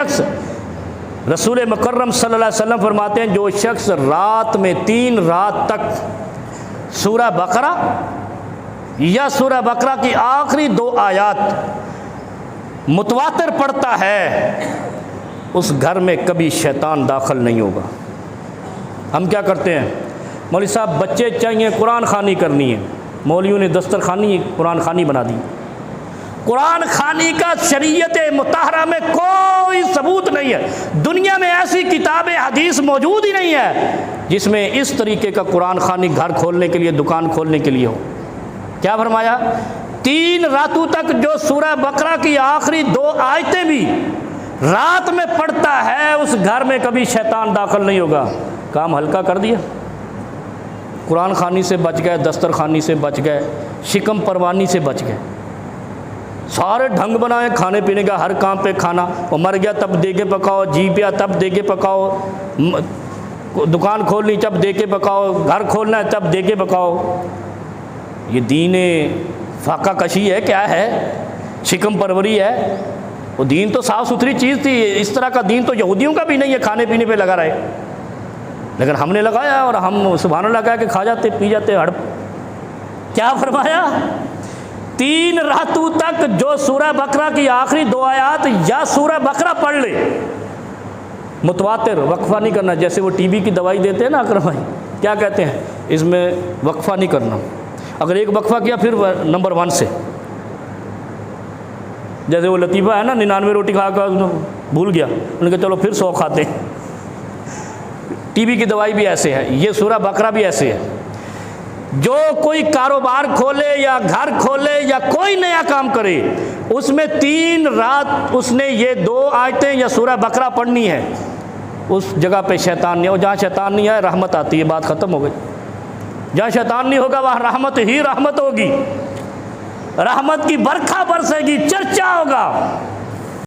شخص رسول مکرم صلی اللہ علیہ وسلم فرماتے ہیں جو شخص رات میں 3 رات تک سورہ بقرہ یا سورہ بقرہ کی آخری 2 آیات متواتر پڑھتا ہے اس گھر میں کبھی شیطان داخل نہیں ہوگا۔ ہم کیا کرتے ہیں، مولوی صاحب بچے چاہیے قرآن خوانی کرنی ہے، مولویوں نے دسترخوانی قرآن خوانی بنا دی۔ قرآن خوانی کا شریعت مطہرہ میں کوئی ثبوت نہیں ہے، دنیا میں ایسی کتاب حدیث موجود ہی نہیں ہے جس میں اس طریقے کا قرآن خوانی گھر کھولنے کے لیے، دکان کھولنے کے لیے ہو۔ کیا فرمایا؟ 3 راتوں تک جو سورہ بقرہ کی آخری 2 آیتیں بھی رات میں پڑھتا ہے اس گھر میں کبھی شیطان داخل نہیں ہوگا۔ کام ہلکا کر دیا، قرآن خوانی سے بچ گئے، دسترخوانی سے بچ گئے، شکم پروانی سے بچ گئے۔ سارے ڈھنگ بنائے کھانے پینے کا، ہر کام پہ کھانا، وہ مر گیا تب دیگے پکاؤ، جی پیا تب دیگے پکاؤ، دکان کھولنی تب دیگے پکاؤ، گھر کھولنا ہے تب دیگے پکاؤ۔ یہ دین فاقہ کشی ہے، کیا ہے؟ شکم پروری ہے۔ وہ دین تو صاف ستھری چیز تھی، اس طرح کا دین تو یہودیوں کا بھی نہیں ہے کھانے پینے پہ لگا رہے، لیکن ہم نے لگایا اور ہم سبحان اللہ کہہ کے کھا جاتے پی جاتے ہڑپ۔ کیا فرمایا؟ 3 راتوں تک جو سورہ بقرہ کی آخری 2 آیات یا سورہ بقرہ پڑھ لے، متواتر، وقفہ نہیں کرنا۔ جیسے وہ ٹی بی کی دوائی دیتے ہیں نا اکرم بھائی، کیا کہتے ہیں اس میں وقفہ نہیں کرنا، اگر ایک وقفہ کیا پھر نمبر 1 سے۔ جیسے وہ لطیفہ ہے نا، 99 روٹی کھا کر بھول گیا، انہوں نے کہا چلو پھر 100 کھاتے ہیں۔ ٹی بی کی دوائی بھی ایسے ہے، یہ سورہ بقرہ بھی ایسے ہے۔ جو کوئی کاروبار کھولے یا گھر کھولے یا کوئی نیا کام کرے، اس میں 3 رات اس نے یہ 2 آیتیں یا سورہ بقرہ پڑھنی ہے، اس جگہ پہ شیطان نہیں، اور جہاں شیطان نہیں آئے رحمت آتی ہے، بات ختم ہو گئی۔ جہاں شیطان نہیں ہوگا وہاں رحمت ہی رحمت ہوگی، رحمت کی برکھا برسے گی، چرچا ہوگا۔